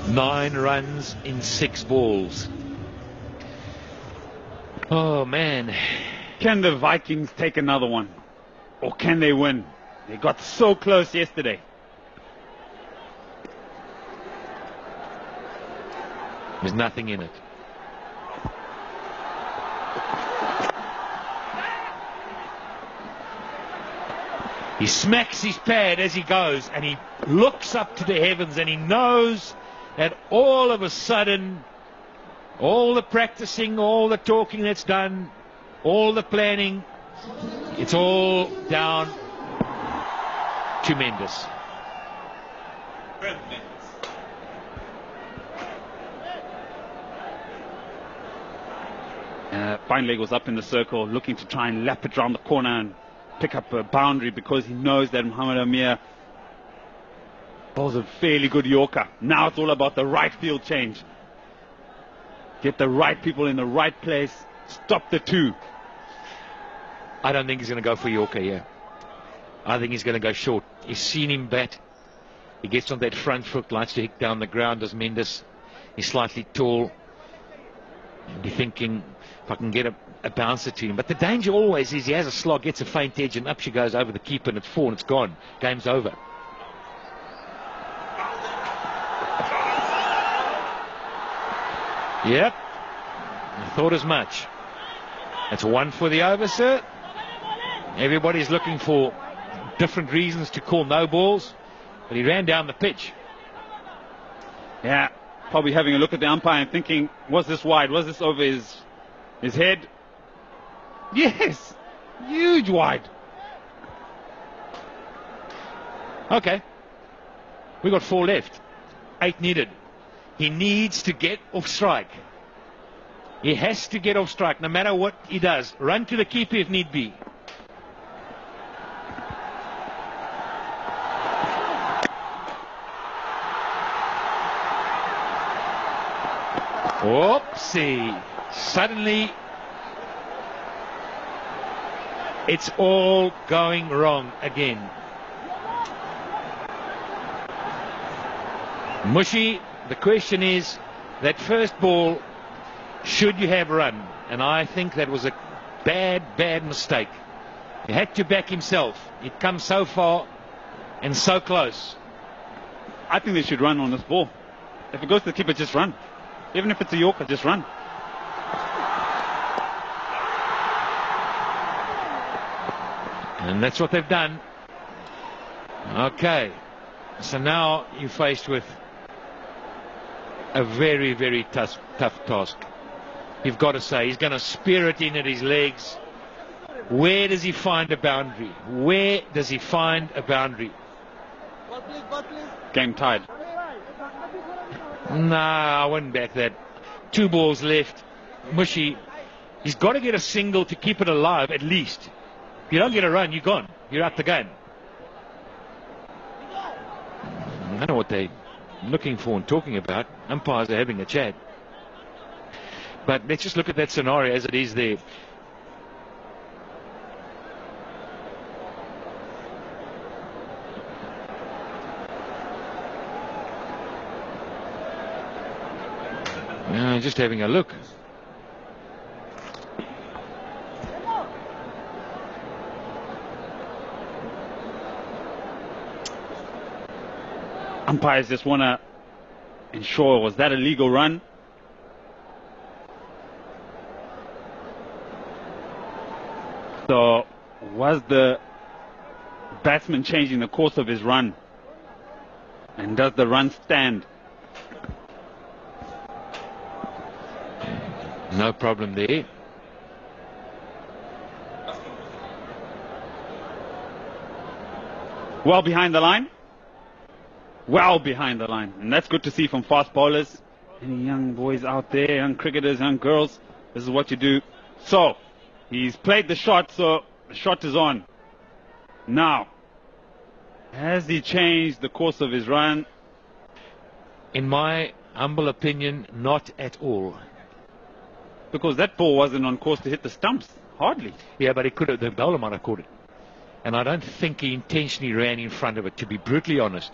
Nine runs in 6 balls. Oh, man. Can the Vikings take another one? Or can they win? They got so close yesterday. There's nothing in it. He smacks his pad as he goes, and he looks up to the heavens, and he knows that all of a sudden, all the practicing, all the talking that's done, all the planning, it's all down to Mendes. Fine leg was up in the circle, looking to try and lap it around the corner and pick up a boundary, because he knows that Mohammad Amir bowls a fairly good Yorker. Now it's all about the right field change. Get the right people in the right place. Stop the two. I don't think he's going to go for Yorker here. I think he's going to go short. He's seen him bat. He gets on that front foot, likes to hit down the ground as Mendes. He's slightly tall. And you're thinking, if I can get a bouncer to him. But the danger always is he has a slog, gets a faint edge, and up she goes over the keeper, and it's 4 and it's gone. Game's over. Yep. I thought as much. That's 1 for the over, sir. Everybody's looking for different reasons to call no balls, but he ran down the pitch. Yeah, probably having a look at the umpire and thinking, was this wide? Was this over his head? Yes, huge wide. Okay, we got 4 left, 8 needed. He needs to get off strike. He has to get off strike no matter what he does. Run to the keeper if need be. Whoopsie. Suddenly, it's all going wrong again. Mushy, the question is, that first ball, should you have run? And I think that was a bad mistake. He had to back himself. He'd come so far and so close. I think they should run on this ball. If it goes to the keeper, just run. Even if it's a Yorker, just run. And that's what they've done. Okay. So now you're faced with a very tough task. You've got to say, he's going to spear it in at his legs. Where does he find a boundary? Where does he find a boundary? Game tied. Nah, I wouldn't back that. 2 balls left. Mushy, he's got to get a single to keep it alive at least. If you don't get a run, you're gone. You're out the game. I don't know what they're looking for and talking about. Umpires are having a chat. But let's just look at that scenario as it is there. Just having a look. Umpires just want to ensure, was that a legal run? So, was the batsman changing the course of his run? And does the run stand? No problem there. Well behind the line. Well behind the line. And that's good to see from fast bowlers. Any young boys out there, young cricketers, young girls, this is what you do. So, he's played the shot, so the shot is on. Now, has he changed the course of his run? In my humble opinion, not at all. Because that ball wasn't on course to hit the stumps. Hardly. Yeah, but he could have, the bowler might have caught it. And I don't think he intentionally ran in front of it, to be brutally honest.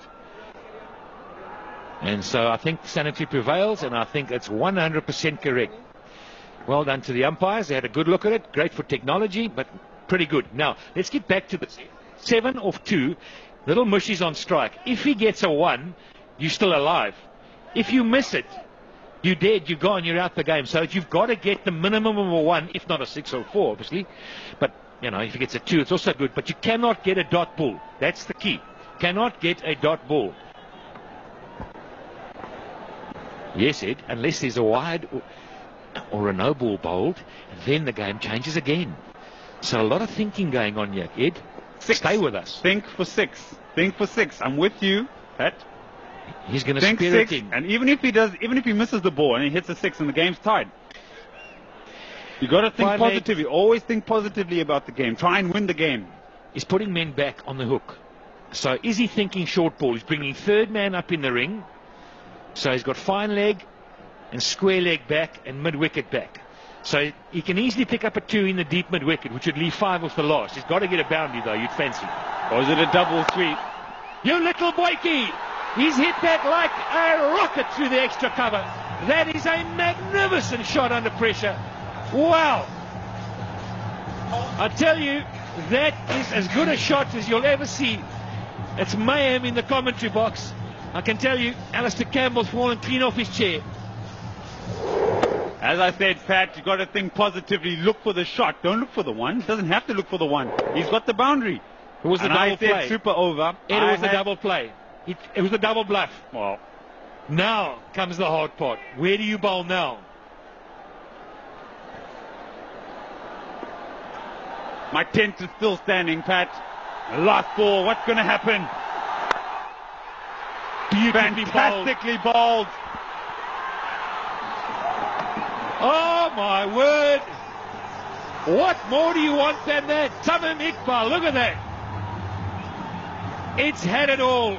And so I think sanity prevails, and I think it's 100% correct. Well done to the umpires. They had a good look at it. Great for technology, but pretty good. Now, let's get back to the 7 of 2. Little Mushy's on strike. If he gets a 1, you're still alive. If you miss it, you're dead, you're gone, you're out the game. So you've got to get the minimum of a 1, if not a 6 or 4, obviously. But, you know, if he gets a 2, it's also good. But you cannot get a dot ball. That's the key. Cannot get a dot ball. Yes, Ed, unless there's a wide or a no ball bowled, then the game changes again. So a lot of thinking going on here, Ed. 6. Stay with us. Think for 6. Think for 6. I'm with you, Pat. He's going to Think spirit 6, in. and even if he misses the ball and he hits a 6 and the game's tied, you got to think positively. Always think positively about the game. Try and win the game. He's putting men back on the hook. So is he thinking short ball? He's bringing third man up in the ring. So he's got fine leg and square leg back and mid wicket back. So he can easily pick up a 2 in the deep mid wicket, which would leave 5 off the last. He's got to get a boundary though, you'd fancy. Or is it a double sweep? You little boykie! He's hit that like a rocket through the extra cover. That is a magnificent shot under pressure. Wow! I tell you, that is as good a shot as you'll ever see. It's mayhem in the commentary box. I can tell you, Alistair Campbell's fallen clean off his chair. As I said, Pat, you've got to think positively. Look for the shot. Don't look for the 1. He doesn't have to look for the 1. He's got the boundary. It was the double play. I said super over. It was the double play. It was the double bluff. Well, now comes the hard part. Where do you bowl now? My tent is still standing, Pat. Last ball. What's going to happen? Fantastically bowled. Oh my word! What more do you want than that? Tamim Iqbal, look at that. It's had it all.